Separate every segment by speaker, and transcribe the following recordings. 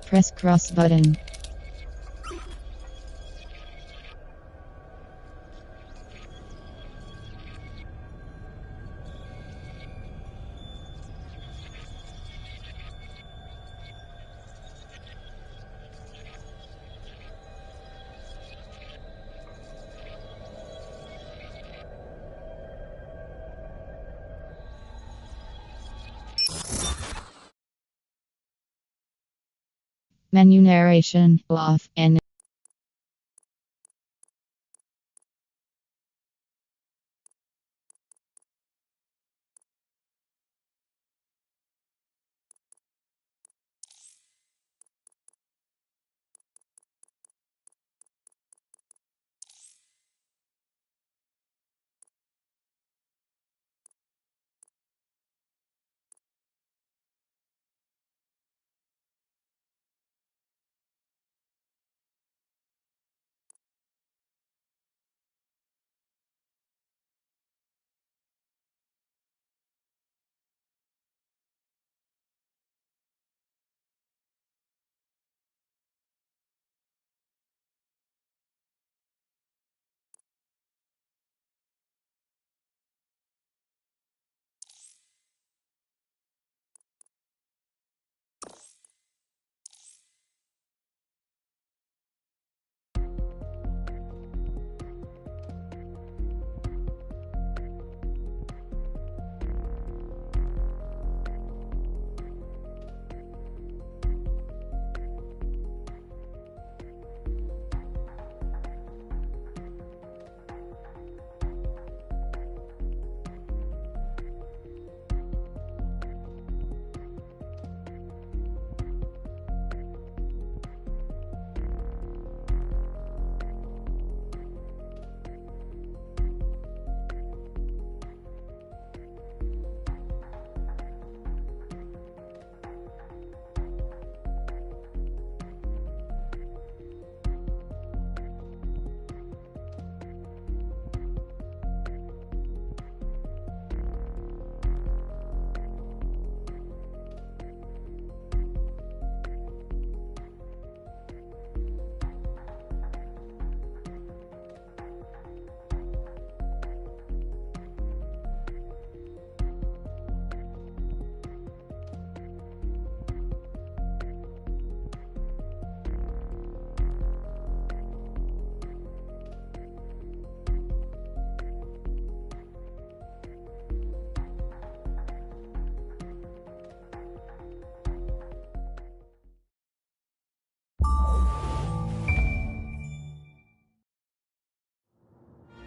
Speaker 1: Press cross button. Menu narration off and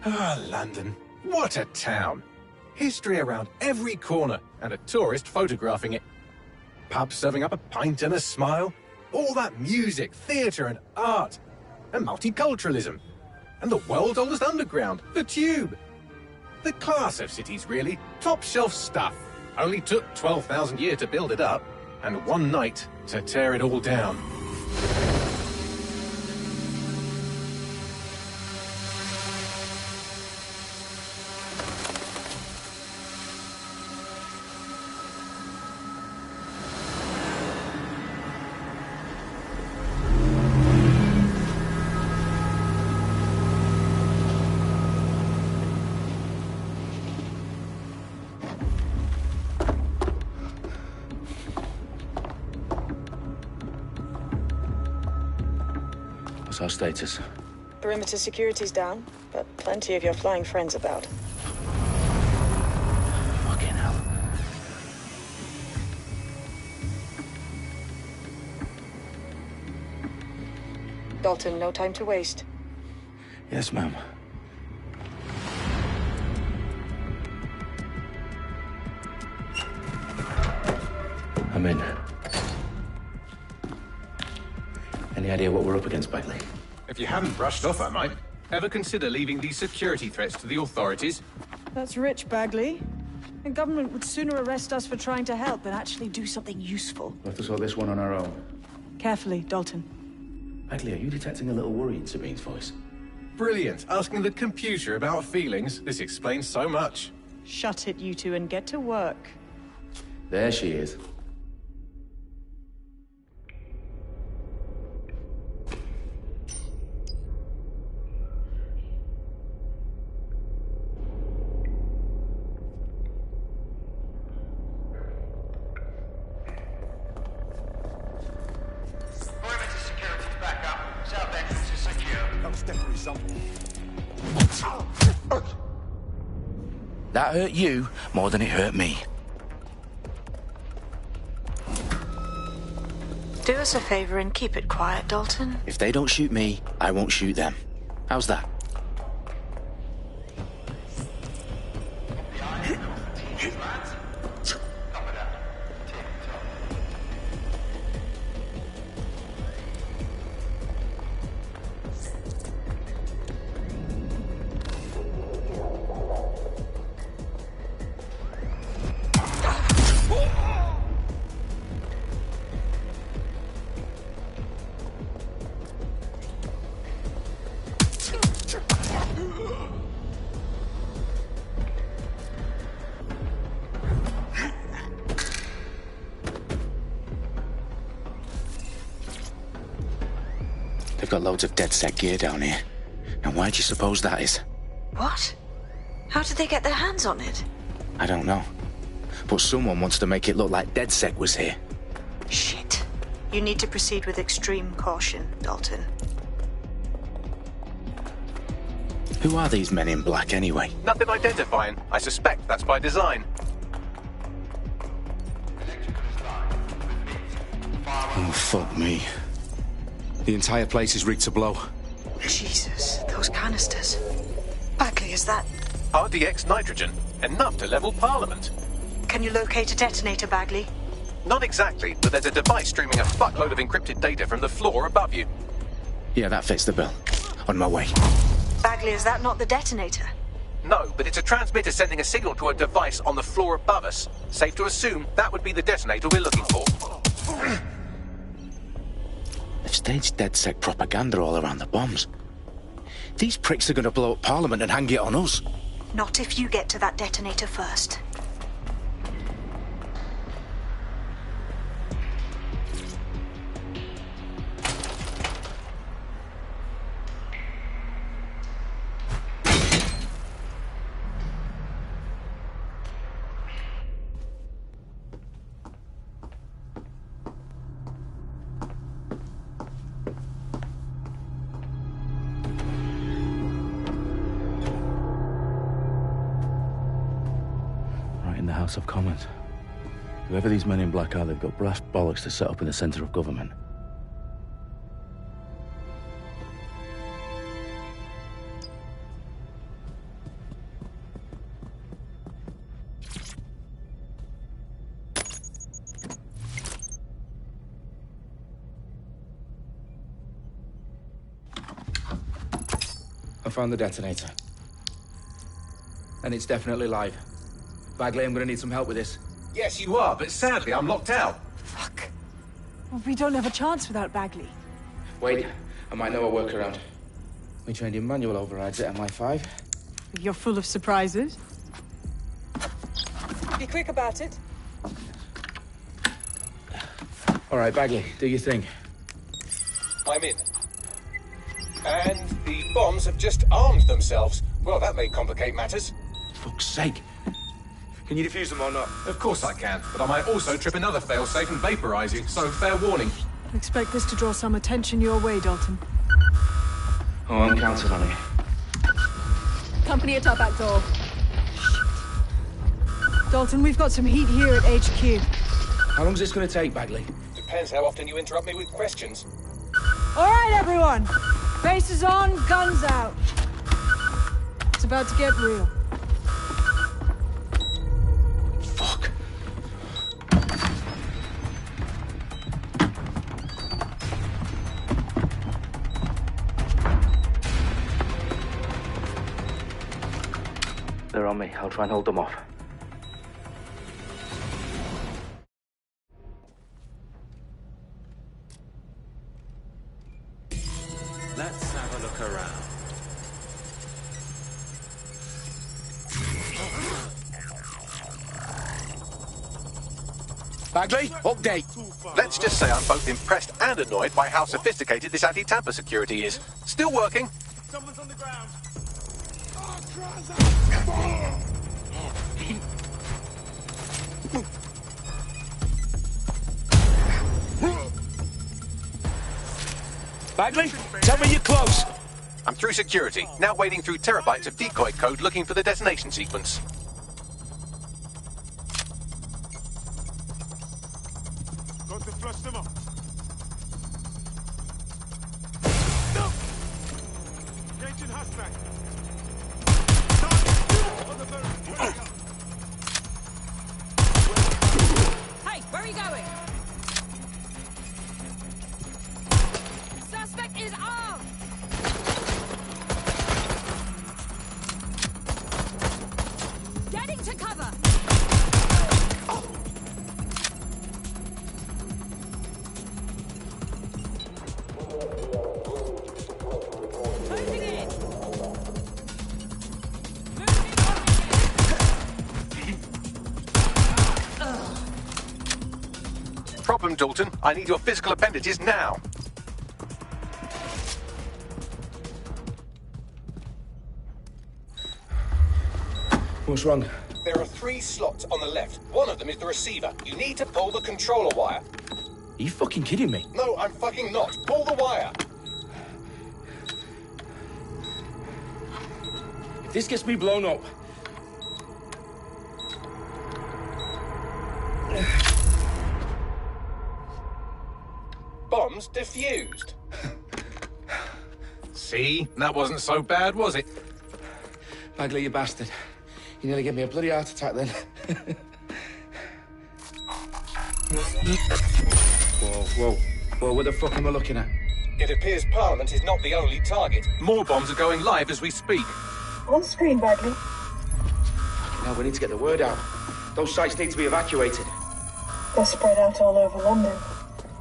Speaker 2: Ah, London. What a town. History around every corner, and a tourist photographing it. Pubs serving up a pint and a smile. All that music, theatre and art. And multiculturalism. And the world's oldest underground, the Tube. The class of cities, really. Top shelf stuff. Only took 12,000 years to build it up, and one night to tear it all down.
Speaker 3: What's our status?
Speaker 4: Perimeter security's down, but plenty of your flying friends about.
Speaker 3: Fucking hell.
Speaker 4: Dalton, no time to waste.
Speaker 3: Yes, ma'am. I'm in. Any idea what we're up against, Bagley?
Speaker 2: If you haven't brushed off, I might. Ever consider leaving these security threats to the authorities?
Speaker 4: That's rich, Bagley. The government would sooner arrest us for trying to help than actually do something useful.
Speaker 3: We'll have to sort this one on our own.
Speaker 4: Carefully, Dalton.
Speaker 3: Bagley, are you detecting a little worry in Sabine's voice?
Speaker 2: Brilliant. Asking the computer about feelings. This explains so much.
Speaker 4: Shut it, you two, and get to work.
Speaker 3: There she is. That hurt you more than it hurt me.
Speaker 5: Do us a favor and keep it quiet, Dalton.
Speaker 3: If they don't shoot me, I won't shoot them. How's that? They've got loads of DedSec gear down here. And why do you suppose that is?
Speaker 5: What? How did they get their hands on it?
Speaker 3: I don't know. But someone wants to make it look like DedSec was here.
Speaker 5: Shit. You need to proceed with extreme caution, Dalton.
Speaker 3: Who are these men in black anyway?
Speaker 2: Nothing identifying. I suspect that's by design.
Speaker 3: Oh, fuck me. The entire place is rigged to blow.
Speaker 5: Jesus, those canisters. Bagley, is that...
Speaker 2: RDX nitrogen. Enough to level Parliament.
Speaker 5: Can you locate a detonator, Bagley?
Speaker 2: Not exactly, but there's a device streaming a fuckload of encrypted data from the floor above you.
Speaker 3: Yeah, that fits the bill. On my way.
Speaker 5: Bagley, is that not the detonator?
Speaker 2: No, but it's a transmitter sending a signal to a device on the floor above us. Safe to assume that would be the detonator we're looking for.
Speaker 3: They've staged DedSec propaganda all around the bombs. These pricks are going to blow up Parliament and hang it on us.
Speaker 5: Not if you get to that detonator first.
Speaker 3: The House of Commons. Whoever these men in black are, they've got brass bollocks to set up in the centre of government. I found the detonator. And it's definitely live. Bagley, I'm gonna need some help with this.
Speaker 2: Yes, you are, but sadly I'm locked out.
Speaker 4: Fuck. Well, we don't have a chance without Bagley.
Speaker 3: Wait, I might know a workaround. We trained in manual overrides at MI5.
Speaker 4: You're full of surprises. Be quick about it.
Speaker 3: All right, Bagley, do your thing.
Speaker 2: I'm in. And the bombs have just armed themselves. Well, that may complicate matters.
Speaker 3: Fuck's sake. Can you defuse them or not?
Speaker 2: Of course I can, but I might also trip another failsafe and vaporize you, so fair warning.
Speaker 4: Expect this to draw some attention your way, Dalton.
Speaker 3: Oh, I'm counting on it.
Speaker 6: Company at our back door.
Speaker 4: Dalton, we've got some heat here at HQ.
Speaker 3: How long's this gonna take, Bagley?
Speaker 2: Depends how often you interrupt me with questions.
Speaker 4: All right, everyone. Faces on, guns out. It's about to get real.
Speaker 3: Fuck. They're on me. I'll try and hold them off.
Speaker 7: Let's have a look around.
Speaker 3: Bagley, update.
Speaker 2: Let's just say I'm both impressed and annoyed by how sophisticated this anti-tamper security is. Still working.
Speaker 7: Someone's on the ground.
Speaker 3: Bagley, tell me you're close.
Speaker 2: I'm through security, now wading through terabytes of decoy code looking for the detonation sequence.
Speaker 7: Got to flush them up. Engaging Hashtag. On the boat.
Speaker 6: Hey, where are you going? Suspect is armed! Getting to cover! Closing in! Moving on.
Speaker 2: Problem, Dalton. I need your physical appendages now.
Speaker 3: What's wrong?
Speaker 2: There are 3 slots on the left. One of them is the receiver. You need to pull the controller wire.
Speaker 3: Are you fucking kidding me?
Speaker 2: No, I'm fucking not. Pull the wire.
Speaker 3: If this gets me blown up...
Speaker 2: Bombs defused. See? That wasn't so bad, was it?
Speaker 3: Bagley, you bastard. You nearly gave me a bloody heart attack then. Whoa, what the fuck am I looking at?
Speaker 2: It appears Parliament is not the only target. More bombs are going live as we speak.
Speaker 8: On screen, Bagley.
Speaker 3: Now we need to get the word out. Those sites need to be evacuated.
Speaker 8: They're spread out all over London.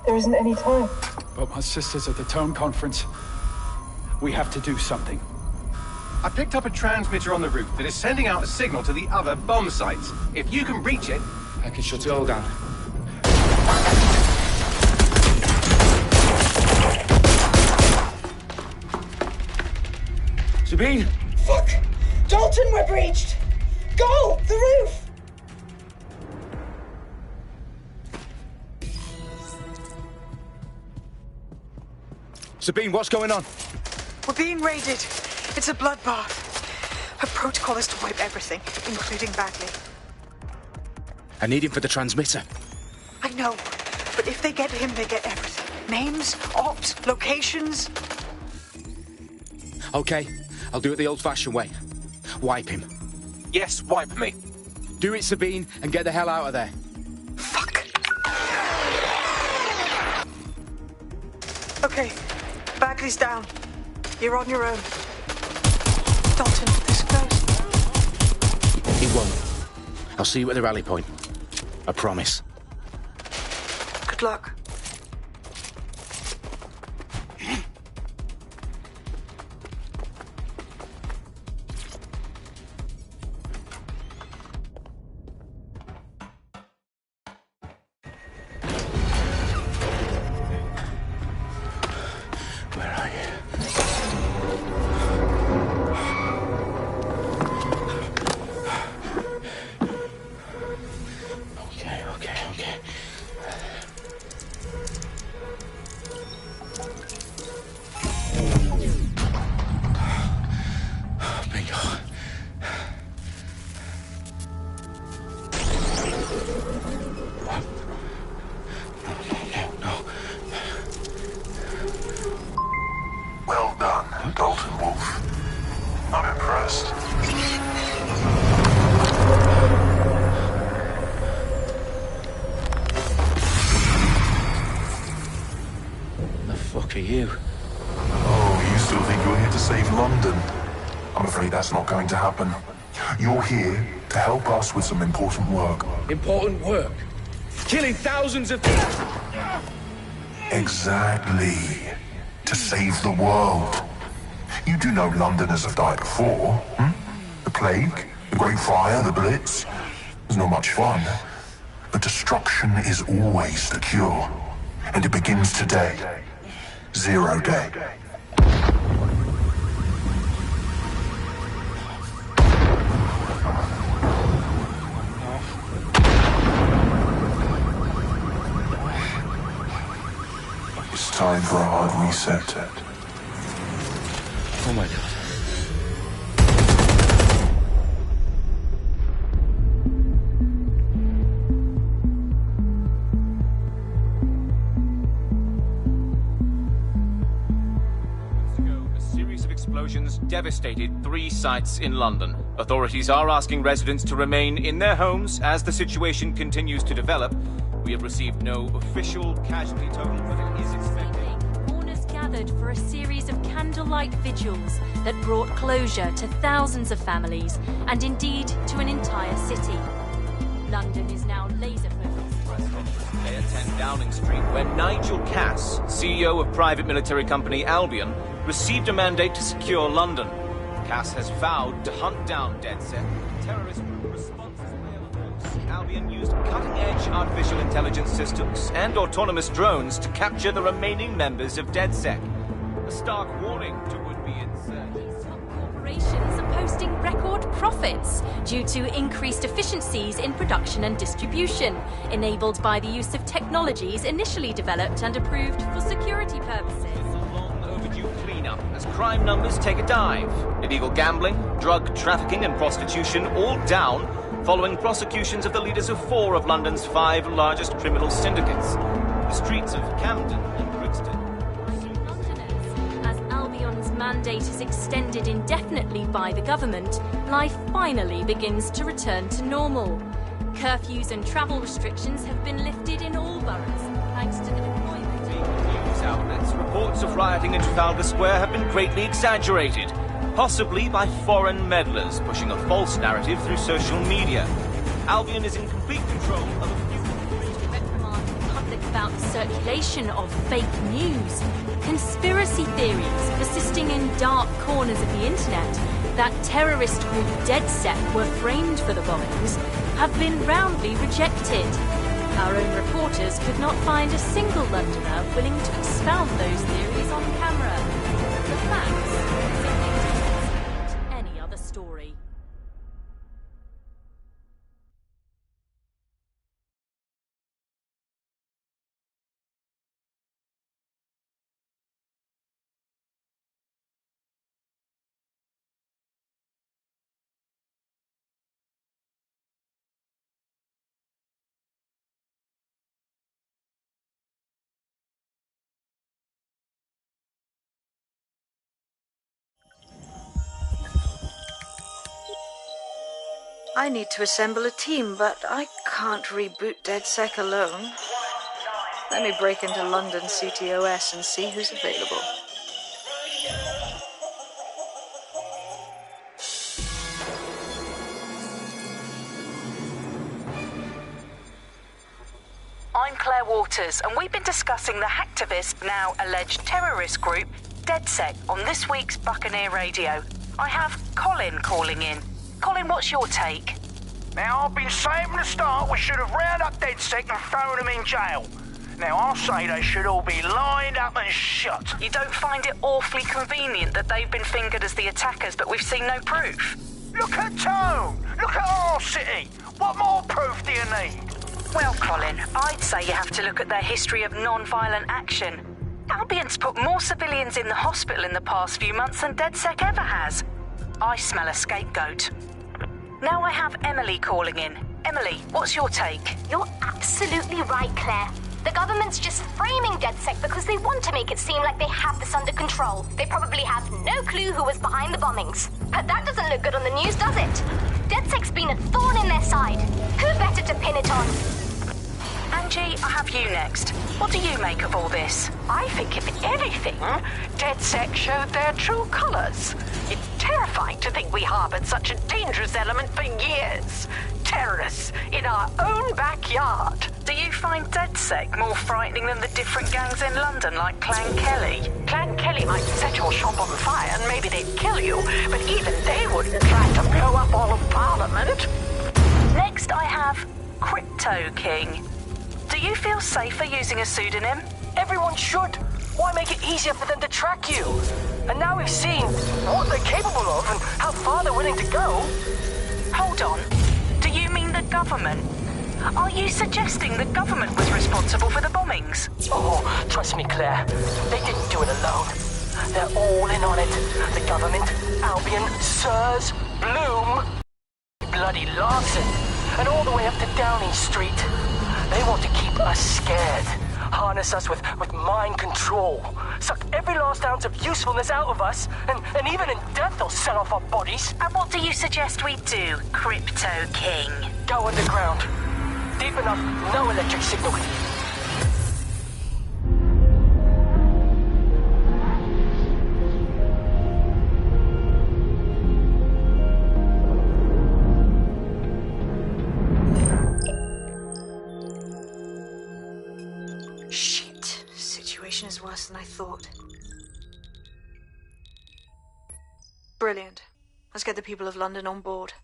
Speaker 8: There isn't any time.
Speaker 9: But my sister's at the town conference. We have to do something.
Speaker 2: I picked up a transmitter on the roof that is sending out a signal to the other bomb sites. If you can reach it...
Speaker 3: I can shut it all down. Sabine!
Speaker 8: Fuck! Dalton, we're breached! Go! The roof!
Speaker 3: Sabine, what's going on?
Speaker 5: We're being raided. It's a bloodbath. Her protocol is to wipe everything, including Bagley.
Speaker 3: I need him for the transmitter.
Speaker 5: I know, but if they get him, they get everything. Names, ops, locations.
Speaker 3: Okay, I'll do it the old-fashioned way. Wipe him.
Speaker 2: Yes, wipe me.
Speaker 3: Do it, Sabine, and get the hell out of there.
Speaker 5: Fuck. Okay, Bagley's down. You're on your own. Dalton, this close.
Speaker 3: He won't. I'll see you at the rally point. I promise.
Speaker 5: Good luck.
Speaker 3: Where are you? Okay. Bingo. No.
Speaker 10: Well done, Dalton Wolf. I'm impressed.
Speaker 3: The fuck are you?
Speaker 10: Oh, you still think you're here to save London? I'm afraid that's not going to happen. You're here to help us with some important work.
Speaker 3: Important work? Killing thousands of people?
Speaker 10: Exactly. To save the world. You do know Londoners have died before, hmm? The Plague, the Great Fire, the Blitz. It's not much fun. But destruction is always the cure. And it begins today. 0 day. It's time for a hard reset.
Speaker 3: Oh my God.
Speaker 11: explosions devastated 3 sites in London. Authorities are asking residents to remain in their homes as the situation continues to develop. We have received no official casualty total, but it is expected.
Speaker 12: Mourners gathered for a series of candlelight vigils that brought closure to thousands of families and indeed to an entire city. London is now laser focused.
Speaker 11: At 10 Downing Street, where Nigel Cass, CEO of private military company Albion, received a mandate to secure London. Cass has vowed to hunt down DedSec, terrorist group responses. Albion used cutting-edge artificial intelligence systems and autonomous drones to capture the remaining members of DedSec. A stark warning to would-be insurgents.
Speaker 12: Corporations are posting record profits due to increased efficiencies in production and distribution, enabled by the use of technologies initially developed and approved for security purposes.
Speaker 11: Cleanup as crime numbers take a dive. Illegal gambling, drug trafficking and prostitution all down following prosecutions of the leaders of 4 of London's 5 largest criminal syndicates. The streets of Camden and Brixton.
Speaker 12: Londoners, as Albion's mandate is extended indefinitely by the government, life finally begins to return to normal. Curfews and travel restrictions have been lifted in all boroughs, thanks to the deployment.
Speaker 11: News outlets, reports of rioting in Trafalgar Square have been greatly exaggerated, possibly by foreign meddlers pushing a false narrative through social media. Albion is in complete control of a few...
Speaker 12: reprimand the public about the circulation of fake news, conspiracy theories persisting in dark corners of the internet that terrorist group DedSec were framed for the bombings have been roundly rejected. Our own reporters could not find a single Londoner willing to expound those theories on camera. The facts simply don't support any other story.
Speaker 5: I need to assemble a team, but I can't reboot DedSec alone. Let me break into London CTOS and see who's available.
Speaker 13: I'm Claire Waters, and we've been discussing the hacktivist, now alleged terrorist group, DedSec, on this week's Buccaneer Radio. I have Colin calling in. Colin, what's your take?
Speaker 14: Now, I've been saying from the start we should have rounded up DedSec and thrown them in jail. Now, I'll say they should all be lined up and shot.
Speaker 13: You don't find it awfully convenient that they've been fingered as the attackers, but we've seen no proof?
Speaker 14: Look at Tone! Look at our city! What more proof do you need?
Speaker 13: Well, Colin, I'd say you have to look at their history of non-violent action. Albion's put more civilians in the hospital in the past few months than DedSec ever has. I smell a scapegoat. Now I have Emily calling in. Emily, what's your take?
Speaker 15: You're absolutely right, Claire. The government's just framing DedSec because they want to make it seem like they have this under control. They probably have no clue who was behind the bombings. But that doesn't look good on the news, does it? DedSec's been a thorn in their side. Who better to pin it on?
Speaker 13: Angie, I have you next. What do you make of all this?
Speaker 16: I think, if anything, DedSec showed their true colours. It's terrifying to think we harboured such a dangerous element for years. Terrorists in our own backyard.
Speaker 13: Do you find DedSec more frightening than the different gangs in London, like Clan Kelly?
Speaker 16: Clan Kelly might set your shop on fire and maybe they'd kill you, but even they wouldn't try to blow up all of Parliament.
Speaker 13: Next, I have Crypto King. Do you feel safer using a pseudonym?
Speaker 17: Everyone should. Why make it easier for them to track you? And now we've seen what they're capable of and how far they're willing to go.
Speaker 13: Hold on. Do you mean the government? Are you suggesting the government was responsible for the bombings?
Speaker 17: Oh, trust me, Claire. They didn't do it alone. They're all in on it. The government, Albion, Sirs, Bloom, bloody Larson, and all the way up to Downing Street. They want to keep us scared. harness us with mind control, suck every last ounce of usefulness out of us, and even in death they'll sell off our bodies.
Speaker 13: And what do you suggest we do, Crypto King?
Speaker 17: Go underground. Deep enough, no electric signal.
Speaker 5: Shit. Situation is worse than I thought. Brilliant. Let's get the people of London on board.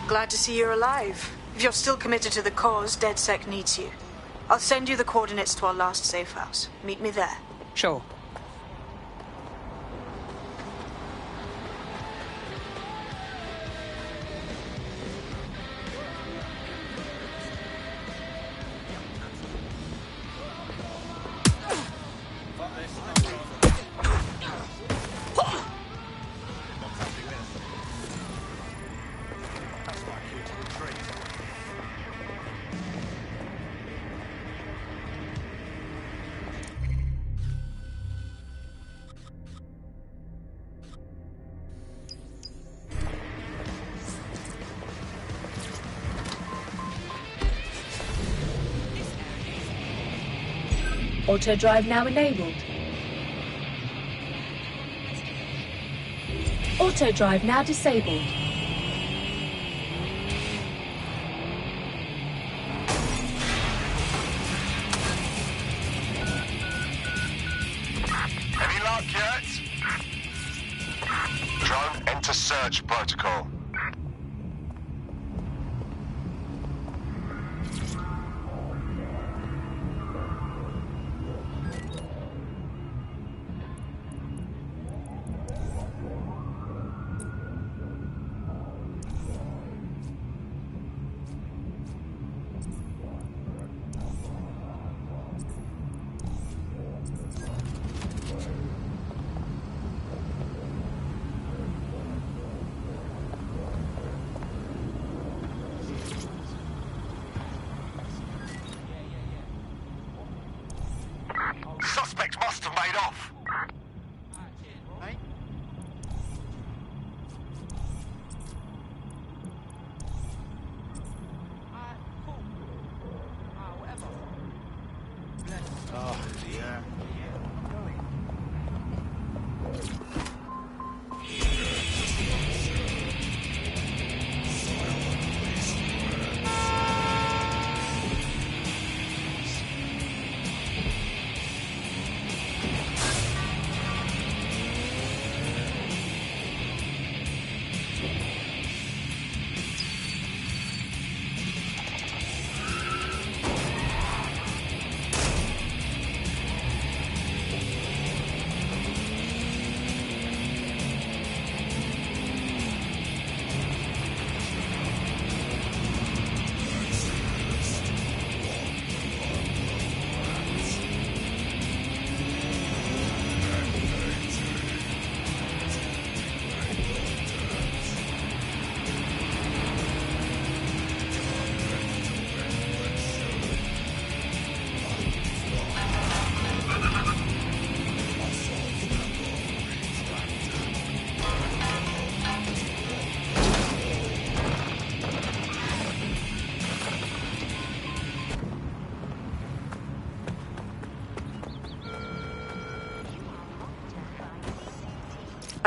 Speaker 5: Glad to see you're alive. If you're still committed to the cause, DedSec needs you. I'll send you the coordinates to our last safe house. Meet me there.
Speaker 17: Sure.
Speaker 18: Auto drive now enabled. Auto drive now disabled.
Speaker 10: Any luck yet? Drone, enter search protocol.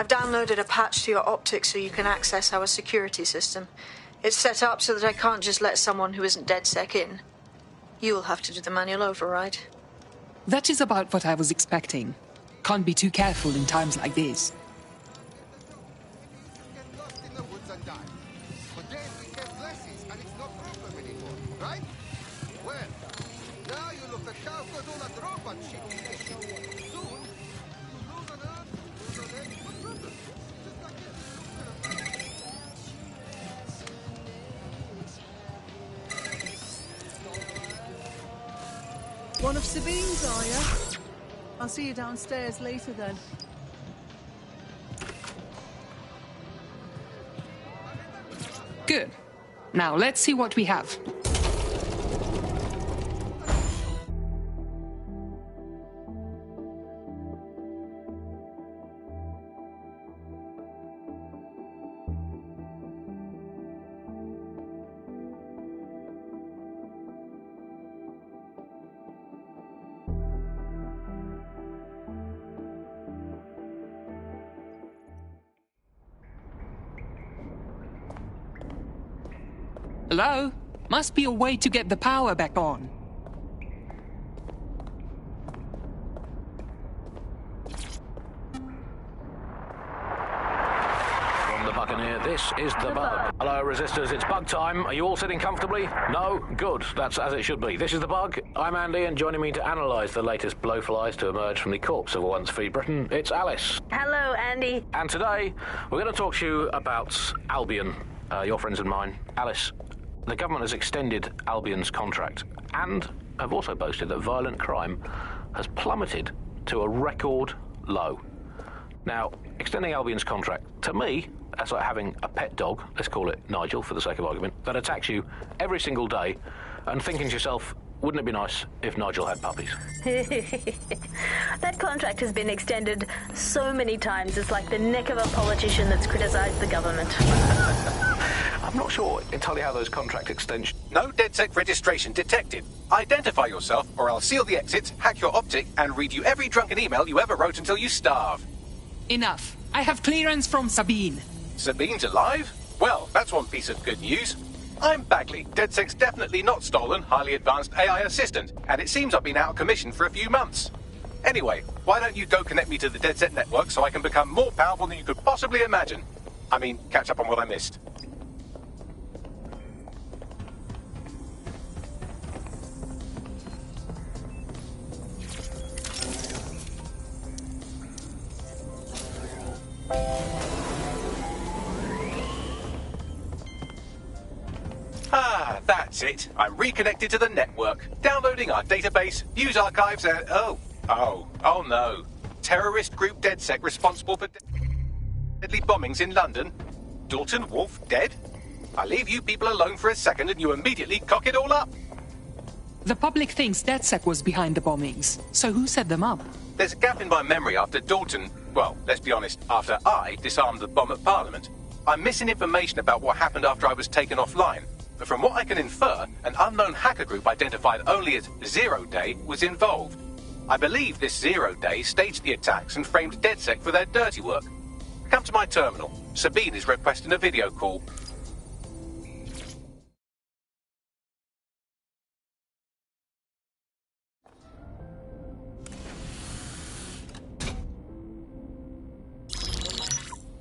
Speaker 5: I've downloaded a patch to your optics so you can access our security system. It's set up so that I can't just let someone who isn't DedSec in. You'll have to do the manual override.
Speaker 19: That is about what I was expecting. Can't be too careful in times like this.
Speaker 4: One of Sabine's, are you? I'll see you downstairs later then.
Speaker 19: Good. Now let's see what we have. Hello? Must be a way to get the power back on.
Speaker 20: From the Buccaneer, this is the Bug. Hello, Resistors, it's Bug time. Are you all sitting comfortably? No? Good. That's as it should be. This is the Bug. I'm Andy, and joining me to analyse the latest blowflies to emerge from the corpse of a once free Britain, it's Alice.
Speaker 13: Hello, Andy.
Speaker 20: And today, we're going to talk to you about Albion, your friends and mine. Alice, the government has extended Albion's contract and have also boasted that violent crime has plummeted to a record low. Now, extending Albion's contract, to me, that's like having a pet dog, let's call it Nigel for the sake of argument, that attacks you every single day and thinking to yourself, wouldn't it be nice if Nigel had puppies?
Speaker 13: That contract has been extended so many times, it's like the neck of a politician that's criticised the government.
Speaker 20: I'm not sure entirely how those contract extensions...
Speaker 2: No DedSec registration detected. Identify yourself, or I'll seal the exits, hack your optic, and read you every drunken email you ever wrote until you starve.
Speaker 19: Enough. I have clearance from Sabine.
Speaker 2: Sabine's alive? Well, that's one piece of good news. I'm Bagley, DedSec's definitely not stolen, highly advanced AI assistant, and it seems I've been out of commission for a few months. Anyway, why don't you go connect me to the DedSec network so I can become more powerful than you could possibly imagine? I mean, catch up on what I missed. Ah, that's it. I'm reconnected to the network, downloading our database, news archives, and oh no. Terrorist group DedSec responsible for deadly bombings in London. Dalton Wolf dead? I leave you people alone for a second and you immediately cock it all up.
Speaker 19: The public thinks DedSec was behind the bombings, so who set them up?
Speaker 2: There's a gap in my memory after Dalton, well, let's be honest, after I disarmed the bomb at Parliament. I'm missing information about what happened after I was taken offline. But from what I can infer, an unknown hacker group identified only as Zero Day was involved. I believe this Zero Day staged the attacks and framed DedSec for their dirty work. Come to my terminal. Sabine is requesting a video call.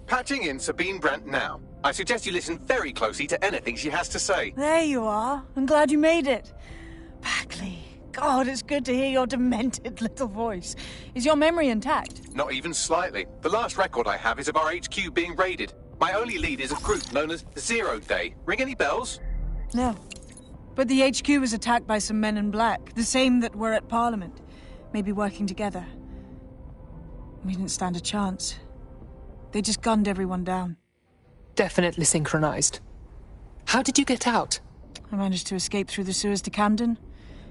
Speaker 2: Patching in Sabine Brandt now. I suggest you listen very closely to anything she has to say.
Speaker 4: There you are. I'm glad you made it. Bagley. God, it's good to hear your demented little voice. Is your memory intact?
Speaker 2: Not even slightly. The last record I have is of our HQ being raided. My only lead is a group known as Zero Day. Ring any bells?
Speaker 4: No. But the HQ was attacked by some men in black, the same that were at Parliament. Maybe working together. We didn't stand a chance. They just gunned everyone down.
Speaker 19: Definitely synchronized. How did you get out?
Speaker 4: I managed to escape through the sewers to Camden.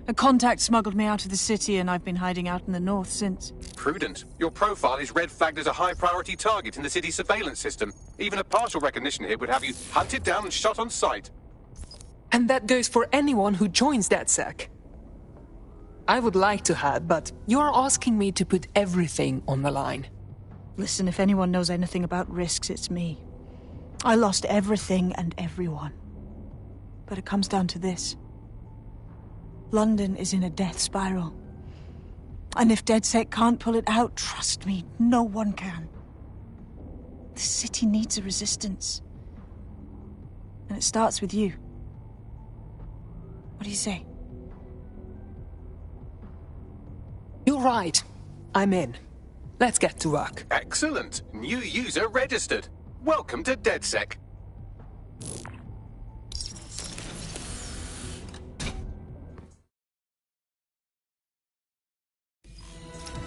Speaker 4: A contact smuggled me out of the city, and I've been hiding out in the north since.
Speaker 2: Prudent. Your profile is red flagged as a high-priority target in the city's surveillance system. Even a partial recognition here would have you hunted down and shot on sight.
Speaker 19: And that goes for anyone who joins DedSec. I would like to have, but you're asking me to put everything on the line.
Speaker 4: Listen, if anyone knows anything about risks, it's me. I lost everything and everyone. But it comes down to this. London is in a death spiral. And if DedSec can't pull it out, trust me, no one can. The city needs a resistance. And it starts with you. What do you say?
Speaker 19: You're right. I'm in. Let's get to work.
Speaker 2: Excellent. New user registered. Welcome to DedSec.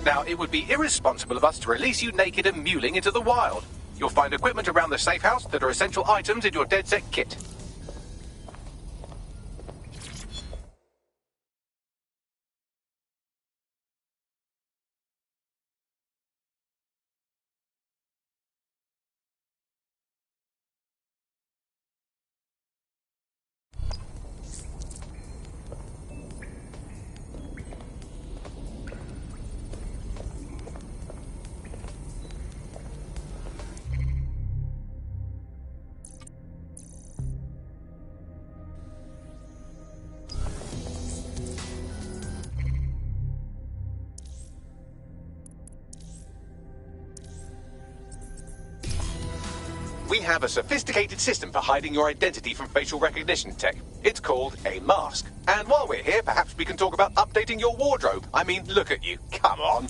Speaker 2: Now, it would be irresponsible of us to release you naked and mewling into the wild. You'll find equipment around the safe house that are essential items in your DedSec kit. We have a sophisticated system for hiding your identity from facial recognition tech. It's called a mask. And while we're here, perhaps we can talk about updating your wardrobe. I mean, look at you. Come on.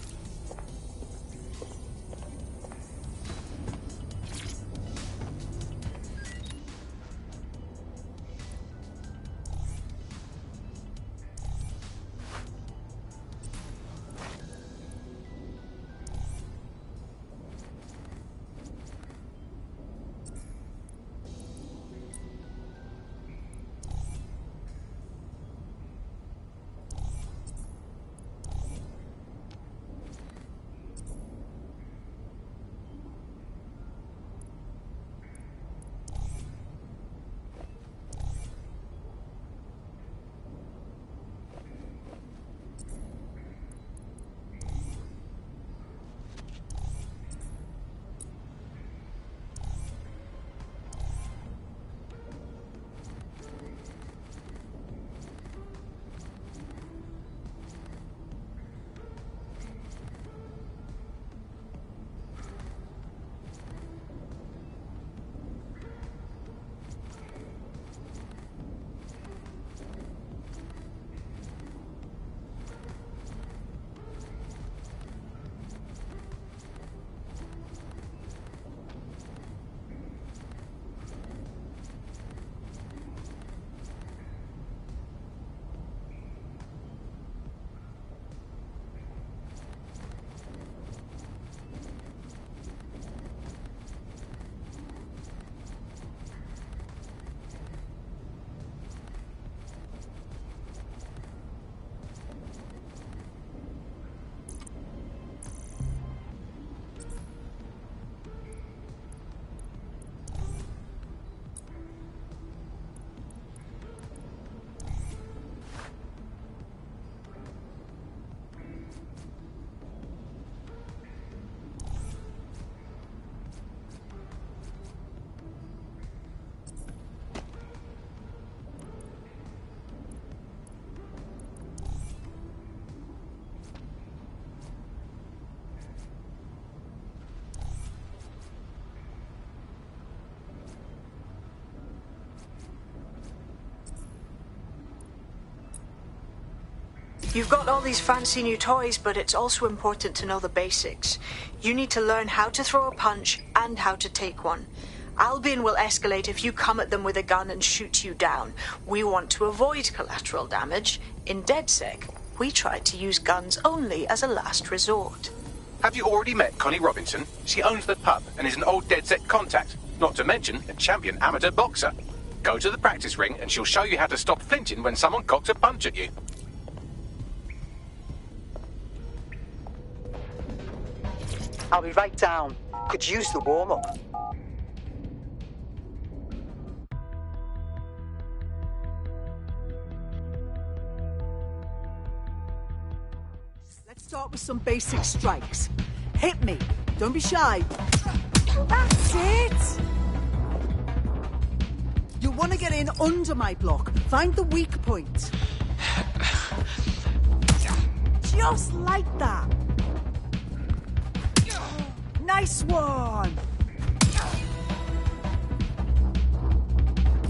Speaker 5: You've got all these fancy new toys, but it's also important to know the basics. You need to learn how to throw a punch and how to take one. Albion will escalate if you come at them with a gun and shoot you down. We want to avoid collateral damage. In DedSec, we try to use guns only as a last resort.
Speaker 2: Have you already met Connie Robinson? She owns the pub and is an old DedSec contact, not to mention a champion amateur boxer. Go to the practice ring and she'll show you how to stop flinching when someone cocks a punch at you.
Speaker 21: I'll be right down. Could use the warm-up.
Speaker 22: Let's start with some basic strikes. Hit me.
Speaker 1: Don't be shy. That's it! You'll want to get in under my block. Find the weak point. Just like that. Nice one!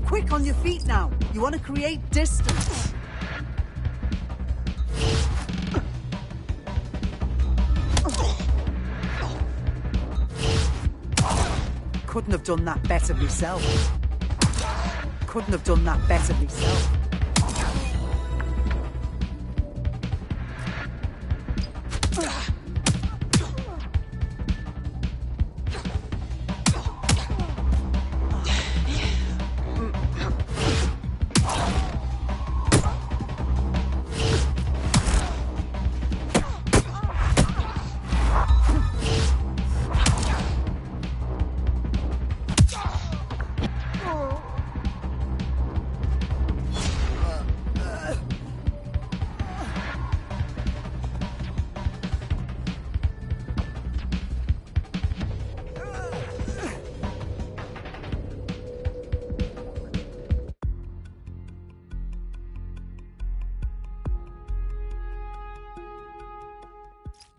Speaker 1: Quick on your feet now. You want to create distance. Couldn't have done that better myself. Couldn't have done that better myself.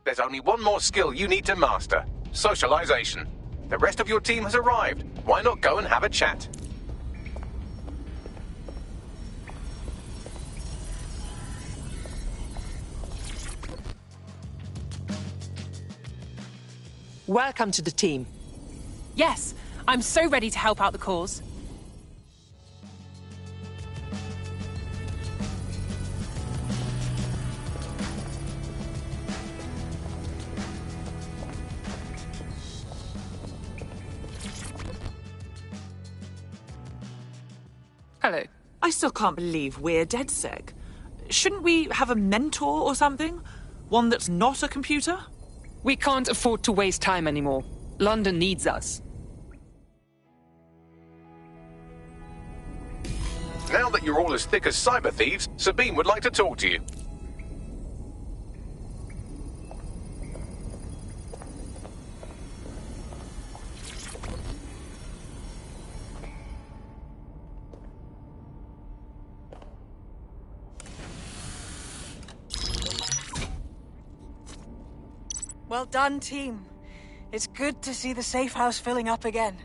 Speaker 2: There's only one more skill you need to master. Socialization. The rest of your team has arrived. Why not go and have a chat?
Speaker 17: Welcome to the team.
Speaker 6: Yes, I'm so ready to help out the cause.
Speaker 17: Hello.
Speaker 22: I still can't believe we're DedSec. Shouldn't we have a mentor or something? One that's not a computer?
Speaker 19: We can't afford to waste time anymore. London needs us.
Speaker 2: Now that you're all as thick as cyber thieves, Sabine would like to talk to you.
Speaker 4: Well done, team. It's good to see the safe house filling up again.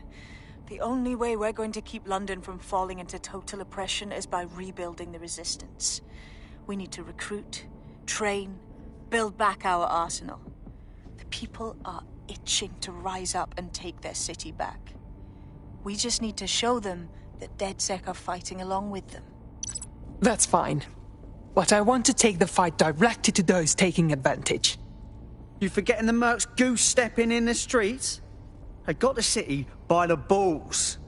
Speaker 4: The only way we're going to keep London from falling into total oppression is by rebuilding the resistance. We need to recruit, train, build back our arsenal. The people are itching to rise up and take their city back. We just need to show them that DedSec are fighting along with them.
Speaker 19: That's fine. But I want to take the fight directly to those taking advantage.
Speaker 21: You forgetting the mercs goose-stepping in the streets? They got the city by the balls.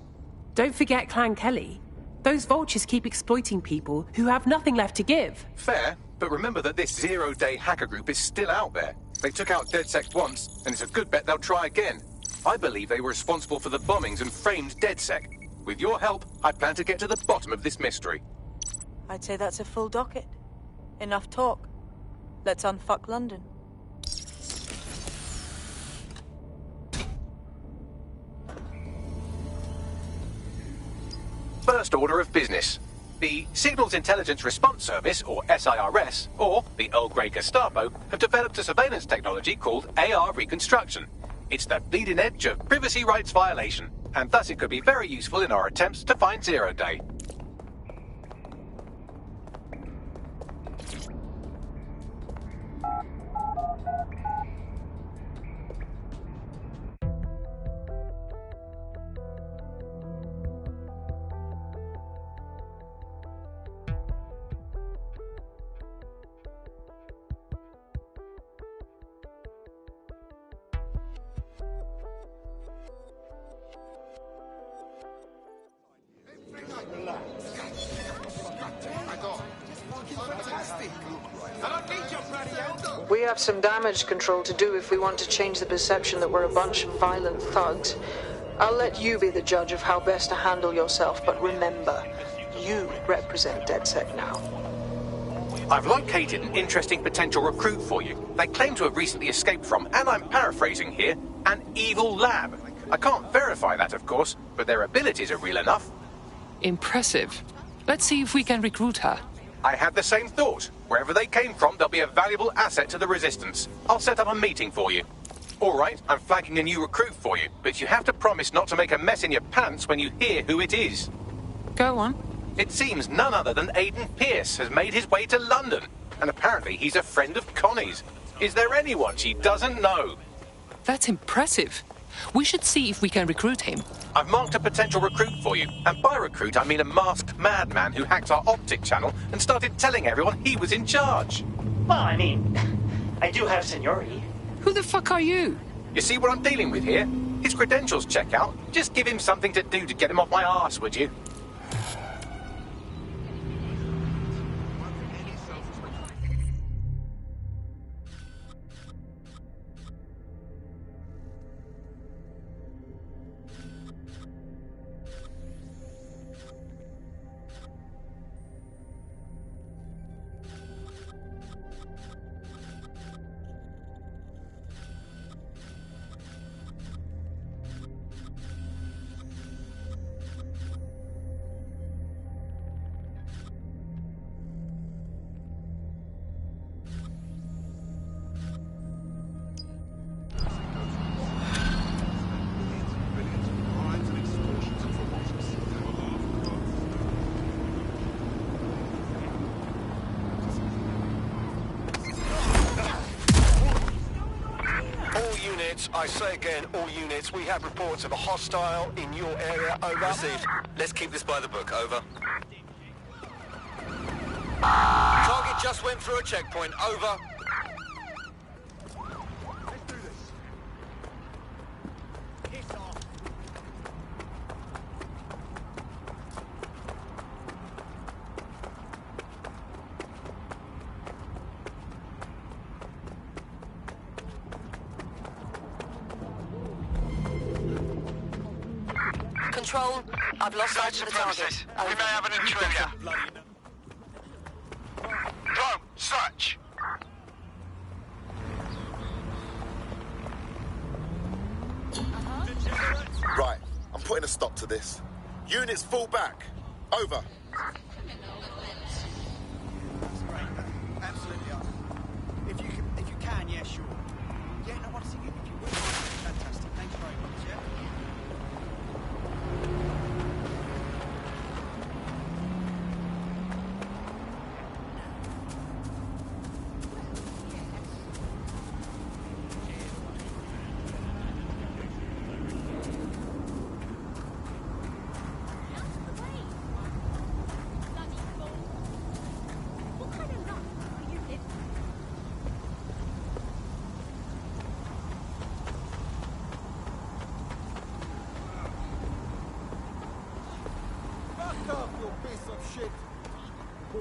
Speaker 23: Don't forget Clan Kelly. Those vultures keep exploiting people who have nothing left to give.
Speaker 2: Fair, but remember that this zero-day hacker group is still out there. They took out DedSec once, and it's a good bet they'll try again. I believe they were responsible for the bombings and framed DedSec. With your help, I plan to get to the bottom of this mystery.
Speaker 4: I'd say that's a full docket. Enough talk. Let's unfuck London.
Speaker 2: First order of business. The Signals Intelligence Response Service, or SIRS, or the Earl Grey Gestapo, have developed a surveillance technology called AR Reconstruction. It's the bleeding edge of privacy rights violation, and thus it could be very useful in our attempts to find Zero Day.
Speaker 5: We have some damage control to do if we want to change the perception that we're a bunch of violent thugs. I'll let you be the judge of how best to handle yourself, but remember, you represent DedSec now.
Speaker 2: I've located an interesting potential recruit for you. They claim to have recently escaped from, and I'm paraphrasing here, an evil lab. I can't verify that, of course, but their abilities are real enough.
Speaker 19: Impressive. Let's see if we can recruit her.
Speaker 2: I had the same thought. Wherever they came from, they'll be a valuable asset to the Resistance. I'll set up a meeting for you. All right, I'm flagging a new recruit for you, but you have to promise not to make a mess in your pants when you hear who it is.
Speaker 19: Go on.
Speaker 2: It seems none other than Aidan Pierce has made his way to London, and apparently he's a friend of Connie's. Is there anyone she doesn't know?
Speaker 19: That's impressive. We should see if we can recruit him.
Speaker 2: I've marked a potential recruit for you, and by recruit I mean a masked madman who hacked our optic channel and started telling everyone he was in charge.
Speaker 7: Well, I mean, I do have seniority.
Speaker 19: Who the fuck are you?
Speaker 2: You see what I'm dealing with here? His credentials check out. Just give him something to do to get him off my arse, would you?
Speaker 8: I say again, all units, we have reports of a hostile in your area, over.
Speaker 9: Received. Let's keep this by the book, over. Target just went through a checkpoint, over.
Speaker 16: Control, I've lost sight of the target.
Speaker 14: We may have an intruder. Drone, search.
Speaker 24: Right, I'm putting a stop to this. Units fall back. Over.
Speaker 21: Absolutely. If you can, yeah, sure. Yeah, no, honestly, if you would, fantastic. Thanks very much, yeah?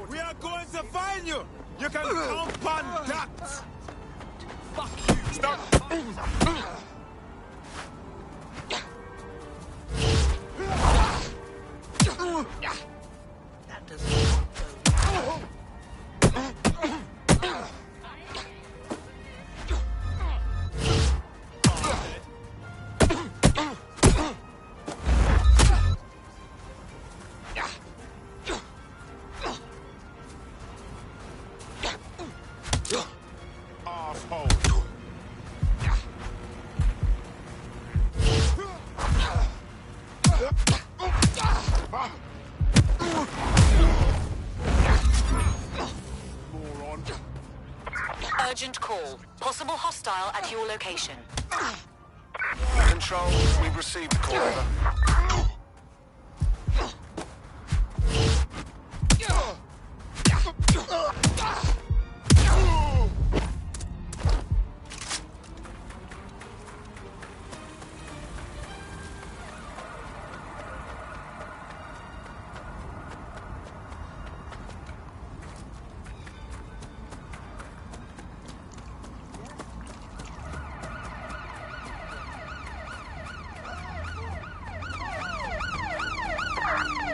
Speaker 25: We are going to find you! You can count on that! Fuck you! Stop!
Speaker 21: That doesn't...
Speaker 16: Urgent call. Possible hostile at your location.
Speaker 8: Control, we've received the call, over.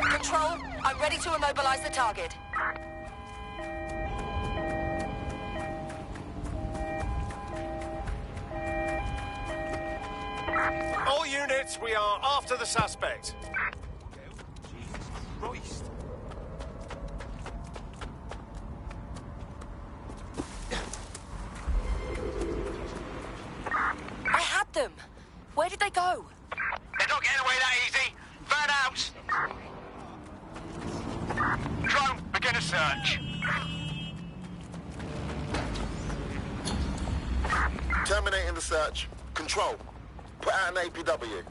Speaker 16: Control, I'm ready to immobilize the target.
Speaker 8: All units, we are after the suspect.
Speaker 25: Christ.
Speaker 3: I had them. Where did they go?
Speaker 14: They're not getting away that easy. Van out. Drone, begin a search.
Speaker 24: Terminating the search. Control. Put out an APW.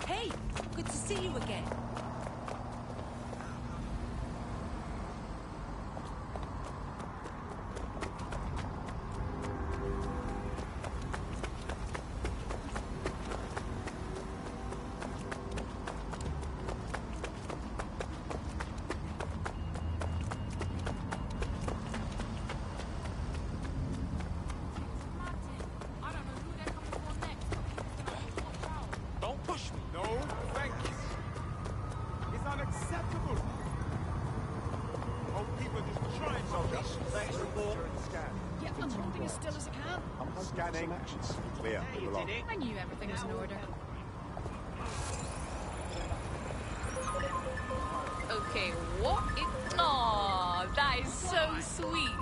Speaker 3: Hey, good to see you again.
Speaker 25: Don't push me. No, thank you. It's unacceptable. Oh, people just trying to Thanks for report.
Speaker 11: Yeah, I'm holding as still as I can.
Speaker 25: I'm scanning. Clear. Move along.
Speaker 11: I knew everything was in order. Okay, what is... Aw, that is so sweet.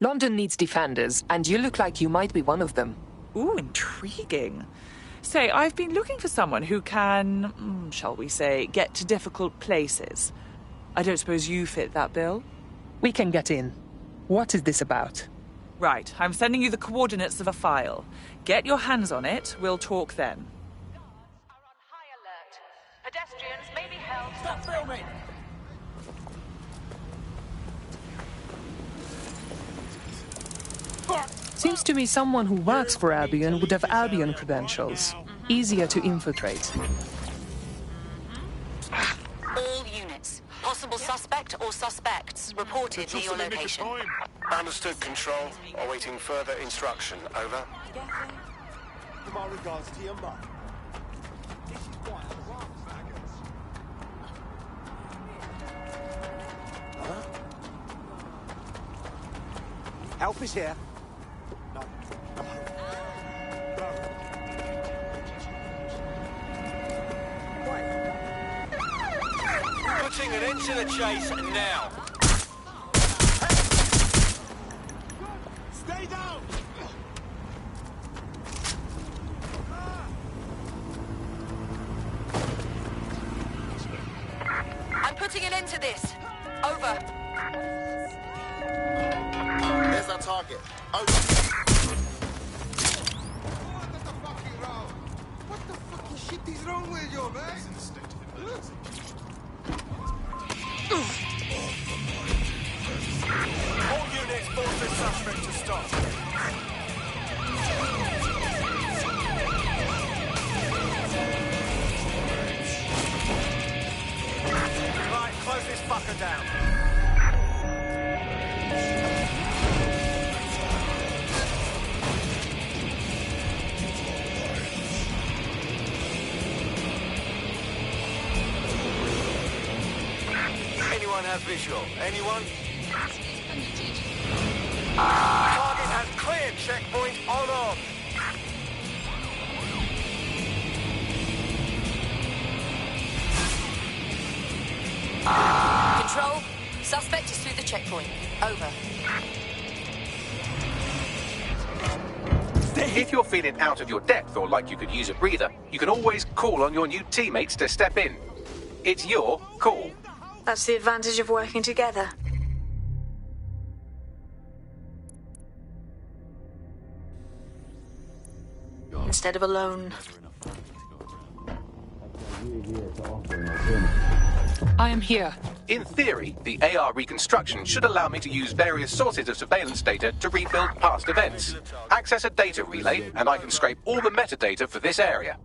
Speaker 12: London needs defenders, and you look like you might be one of them.
Speaker 22: Ooh, intriguing. Say, I've been looking for someone who can, shall we say, get to difficult places. I don't suppose you fit that bill?
Speaker 12: We can get in. What is this about?
Speaker 22: Right, I'm sending you the coordinates of a file. Get your hands on it, we'll talk then.
Speaker 13: Pedestrians may be held...
Speaker 25: Stop filming!
Speaker 12: Seems to me someone who works for Albion would have Albion credentials. Easier to infiltrate.
Speaker 3: All units. Possible suspect or suspects reported near your location.
Speaker 8: Understood, Control. Awaiting further instruction. Over.
Speaker 25: Give our regards to your mum. This is quite a lot, faggots. Huh? Help is here. No.
Speaker 9: Putting an end to the chase now.
Speaker 25: Stay down!
Speaker 3: I'm putting an end to this. Over.
Speaker 24: There's our target. Over.
Speaker 25: What the fucking shit is wrong with you, man?
Speaker 8: All units, force the suspect to stop.
Speaker 9: Right, close this fucker down. Anyone have visual? Anyone? Target has cleared checkpoint on.
Speaker 3: Suspect is through the checkpoint. Over.
Speaker 2: If you're feeling out of your depth or like you could use a breather, you can always call on your new teammates to step in. It's your call.
Speaker 5: That's the advantage of working together. Instead of alone.
Speaker 19: I am here.
Speaker 2: In theory, the AR reconstruction should allow me to use various sources of surveillance data to rebuild past events. Access a data relay, and I can scrape all the metadata for this area.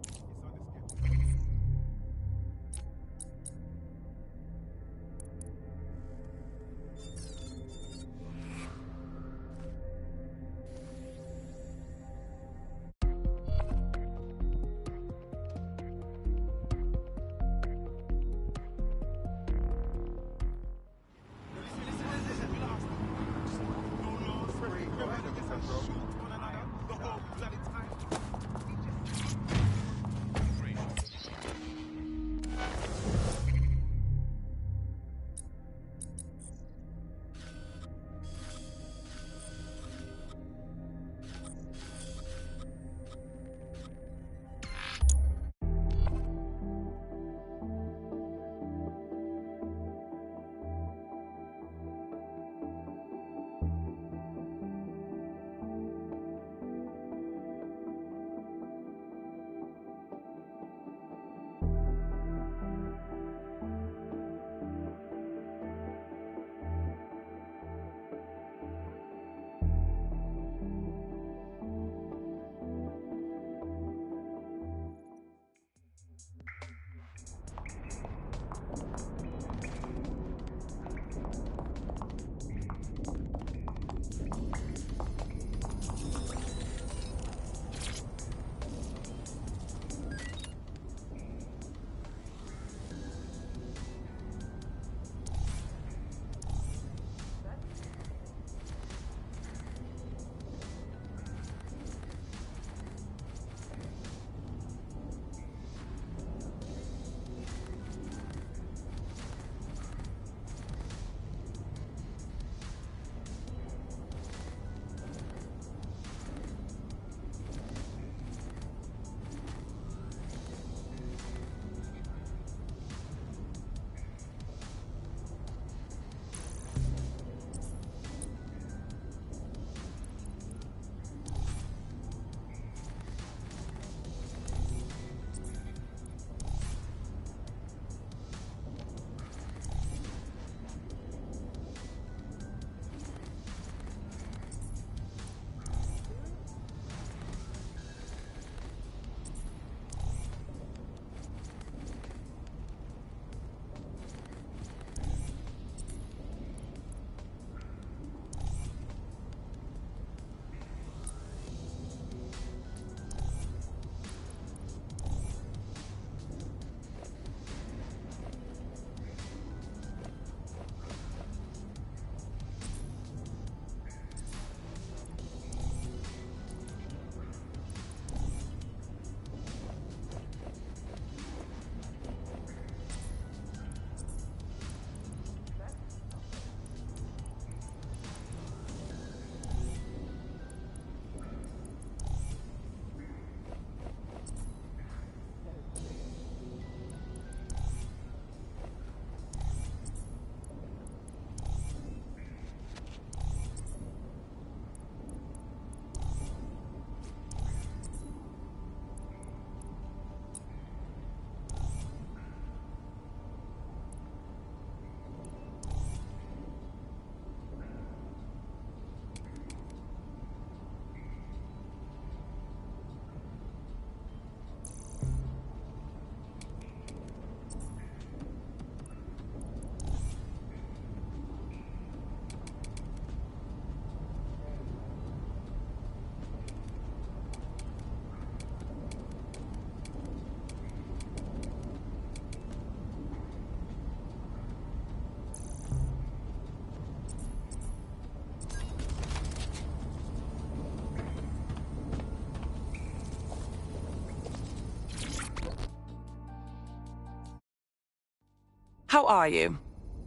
Speaker 22: How are you?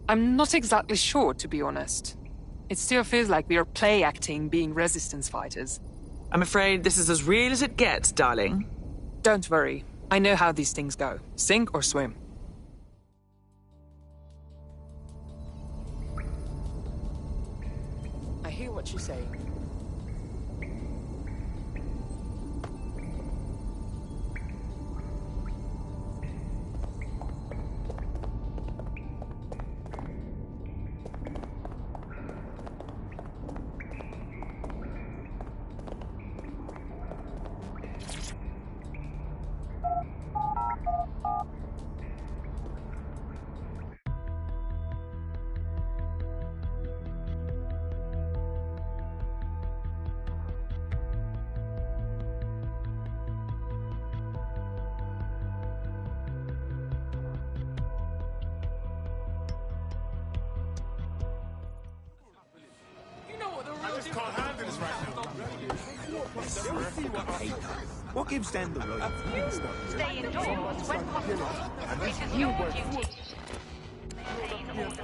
Speaker 19: I'm not exactly sure, to be honest. It still feels like we are play acting being resistance fighters.
Speaker 22: I'm afraid this is as real as it gets, darling.
Speaker 19: Don't worry. I know how these things go. Sink or swim. I hear what you're saying.
Speaker 25: What gives Dan the right?
Speaker 16: Stay indoors when possible. Because your duty. Maintain order.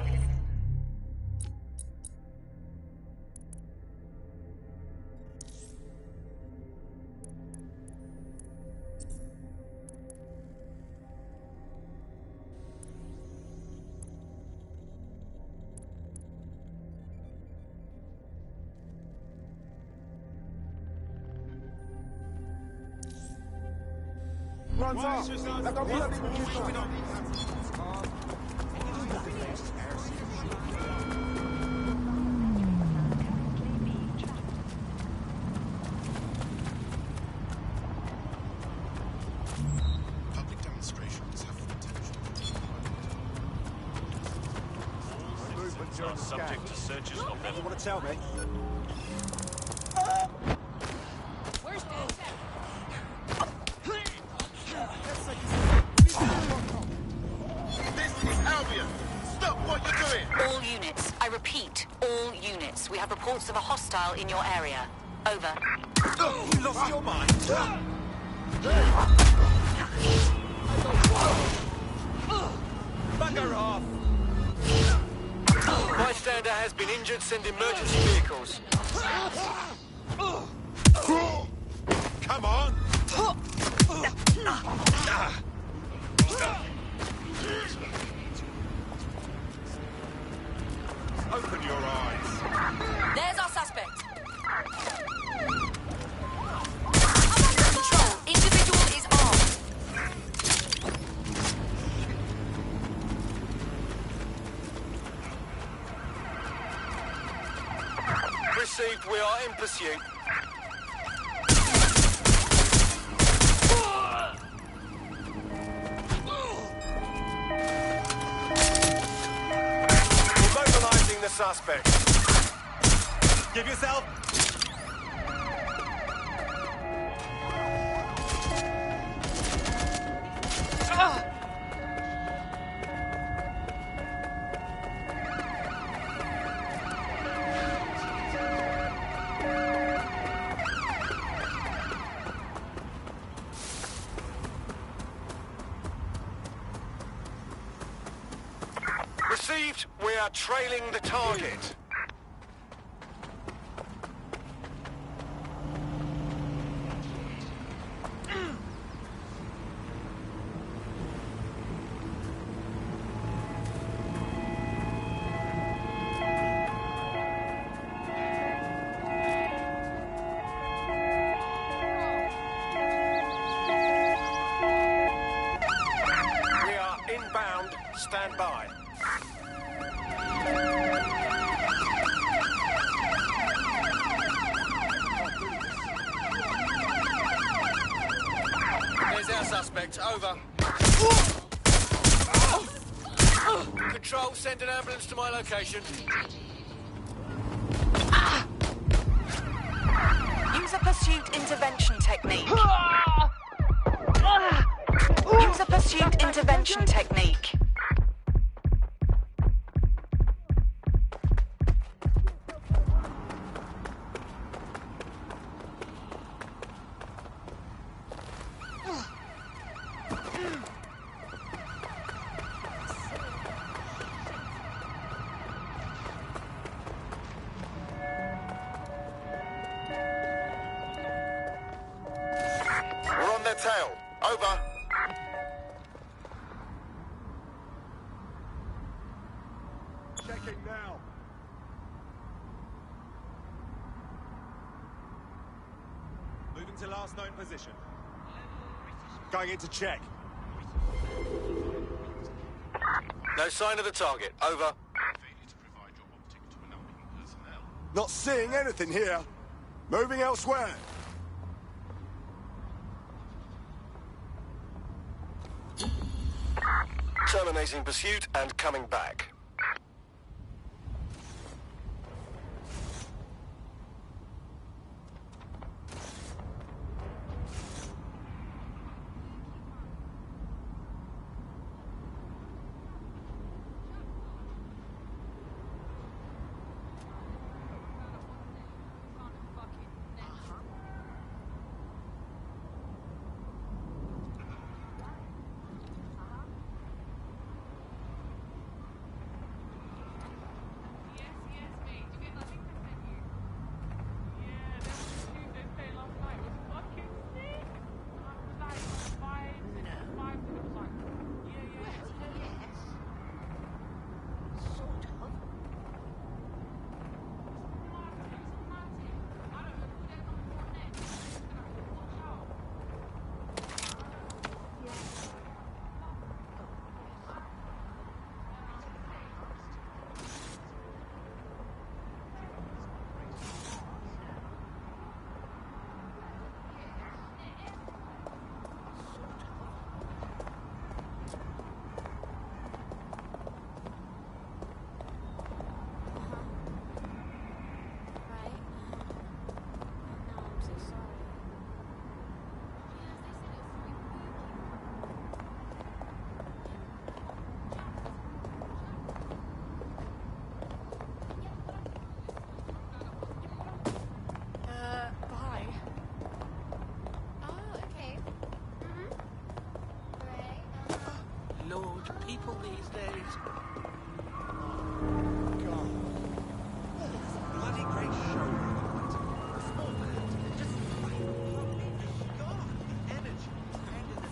Speaker 24: Public demonstrations have the potential.
Speaker 8: Movements are subject to searches of them.
Speaker 25: You want to tell me?
Speaker 11: Where's Dad?
Speaker 24: This is Albion! Stop what you're doing!
Speaker 3: All units. I repeat, all units. We have reports of a hostile in your area. Over.
Speaker 25: You lost your mind? Bugger off!
Speaker 9: Bystander has been injured. Send emergency vehicles.
Speaker 25: Come on! Open your eyes.
Speaker 11: There's our suspect.
Speaker 3: Control. Individual is armed.
Speaker 9: Received. We are in pursuit.
Speaker 8: Mobilizing the suspect.
Speaker 25: Give yourself.
Speaker 8: Received. We are trailing the target. We are inbound. Stand by.
Speaker 9: There's our suspect. Over. Control, send an ambulance to my location.
Speaker 3: Use a pursuit intervention technique. Use a pursuit intervention technique.
Speaker 25: moving to last known position. Going into check.
Speaker 8: No sign of the target. Over.
Speaker 25: Not seeing anything here. Moving elsewhere.
Speaker 8: Terminating pursuit and coming back.
Speaker 17: People these days.
Speaker 25: God. It's a bloody great show.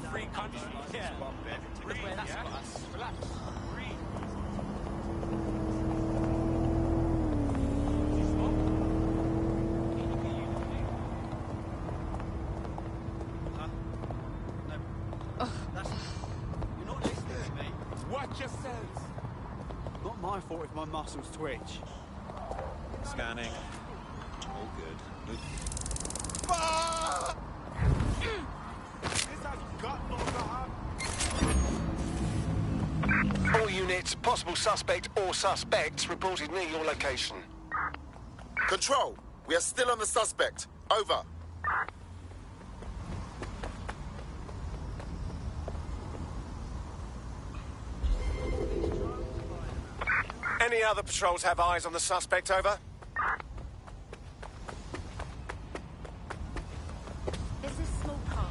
Speaker 25: Free country. Yeah. That's us. Relax. Breathe. Watch yourselves!
Speaker 21: Not my fault if my muscles twitch.
Speaker 25: Scanning. All good. This has got no
Speaker 8: All units, possible suspect or suspects reported near your location.
Speaker 24: Control, we are still on the suspect. Over.
Speaker 8: Any other patrols have eyes on the suspect, over?
Speaker 1: There's this small part,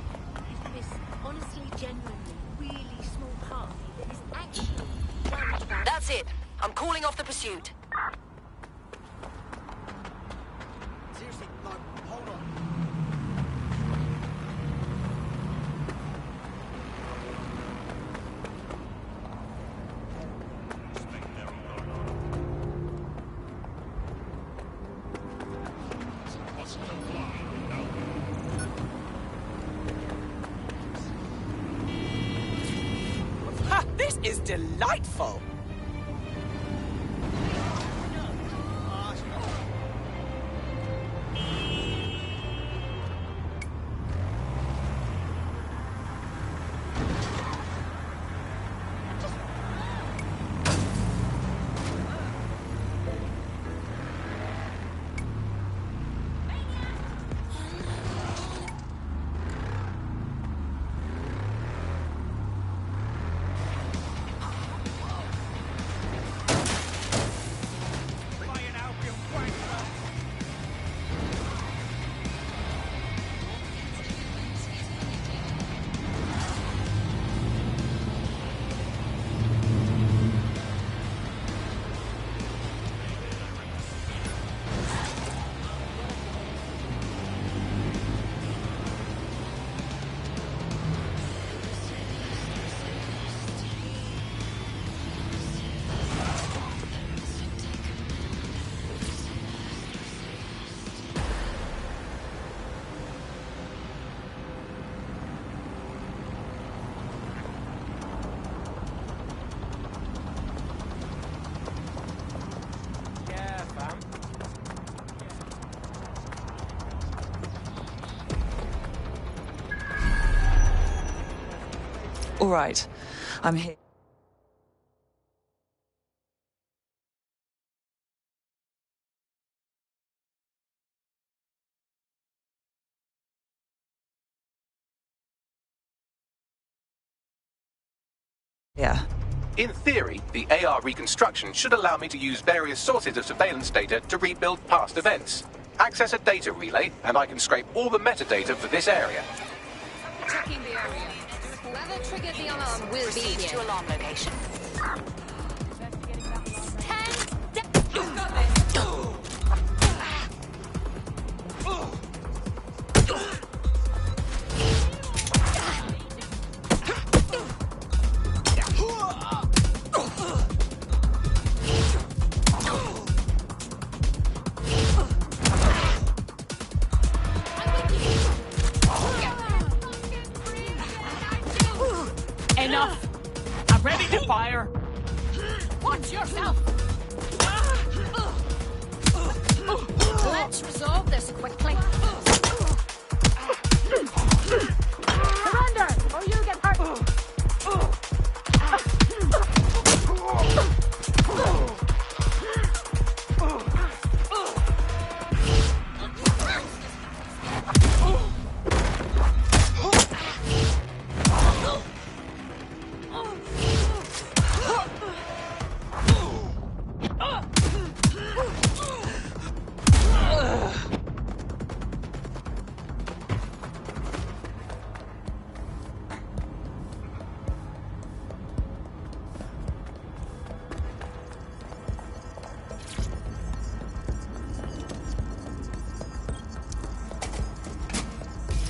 Speaker 1: this honestly, genuinely, really small part that is actually damaged by...
Speaker 3: That's it. I'm calling off the pursuit.
Speaker 21: Seriously, no, hold on.
Speaker 22: Ha! This is delightful! right. I'm here. Yeah.
Speaker 2: In theory, the AR reconstruction should allow me to use various sources of surveillance data to rebuild past events. Access a data relay, and I can scrape all the metadata for this area.
Speaker 11: Checking the area. Whoever triggered the alarm will be
Speaker 3: Proceed
Speaker 11: here.
Speaker 3: to alarm location.
Speaker 11: You've got this.
Speaker 22: Enough! I'm ready to fire!
Speaker 11: Watch yourself! Let's resolve this quickly. Surrender, or you get hurt.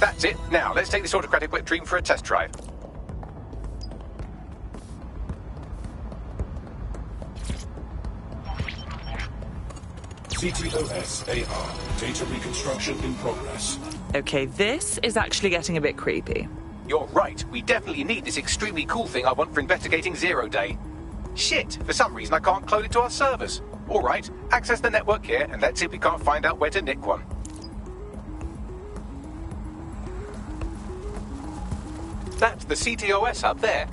Speaker 2: That's it. Now, let's take this autocratic wet dream for a test drive.
Speaker 6: CTOS AR. Data reconstruction in progress.
Speaker 22: Okay, this is actually getting a bit creepy.
Speaker 2: You're right. We definitely need this extremely cool thing I want for investigating Zero Day. Shit, for some reason I can't clone it to our servers. All right, access the network here, and let's see if we can't find out where to nick one. That's the CTOS up there.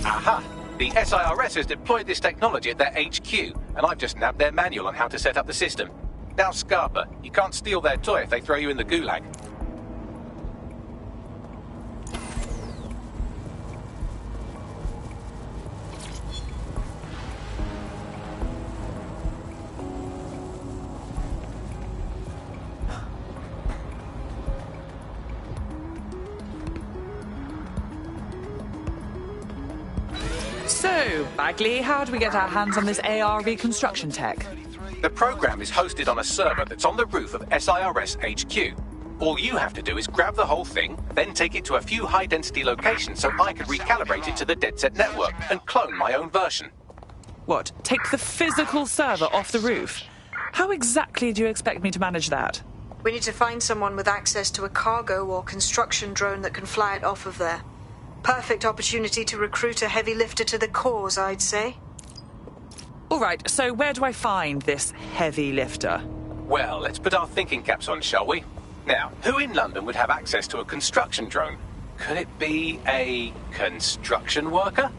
Speaker 2: Aha! The SIRS has deployed this technology at their HQ, and I've just nabbed their manual on how to set up the system. Now, Scarpa, you can't steal their toy if they throw you in the gulag.
Speaker 22: So, Bagley, how do we get our hands on this AR reconstruction tech?
Speaker 2: The program is hosted on a server that's on the roof of SIRS HQ. All you have to do is grab the whole thing, then take it to a few high-density locations so I can recalibrate it to the DeadSet network and clone my own version.
Speaker 22: What? Take the physical server off the roof? How exactly do you expect me to manage that?
Speaker 5: We need to find someone with access to a cargo or construction drone that can fly it off of there. Perfect opportunity to recruit a heavy lifter to the cause, I'd say.
Speaker 22: All right, so where do I find this heavy lifter?
Speaker 2: Well, let's put our thinking caps on, shall we? Now, who in London would have access to a construction drone? Could it be a construction worker?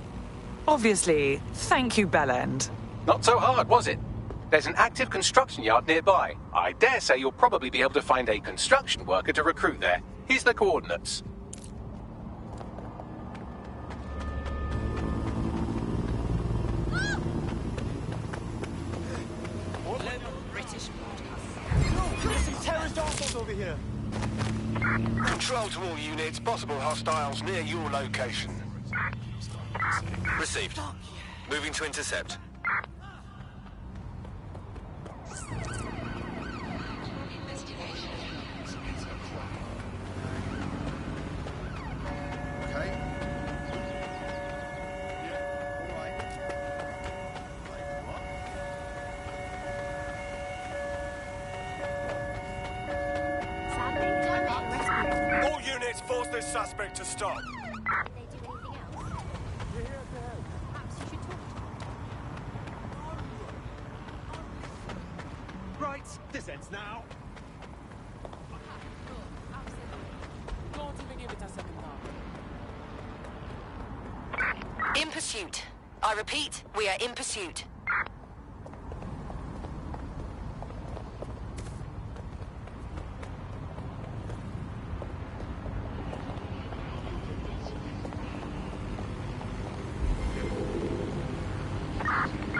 Speaker 22: Obviously. Thank you, Bellend.
Speaker 2: Not so hard, was it? There's an active construction yard nearby. I dare say you'll probably be able to find a construction worker to recruit there. Here's the coordinates.
Speaker 25: There's some terrorist assholes over here.
Speaker 8: Control to all units. Possible hostiles near your location.
Speaker 9: Received. Moving to intercept.
Speaker 25: All units, force this suspect to stop. This ends now.
Speaker 22: Don't even give it a second thought.
Speaker 3: In pursuit. I repeat, we are in pursuit.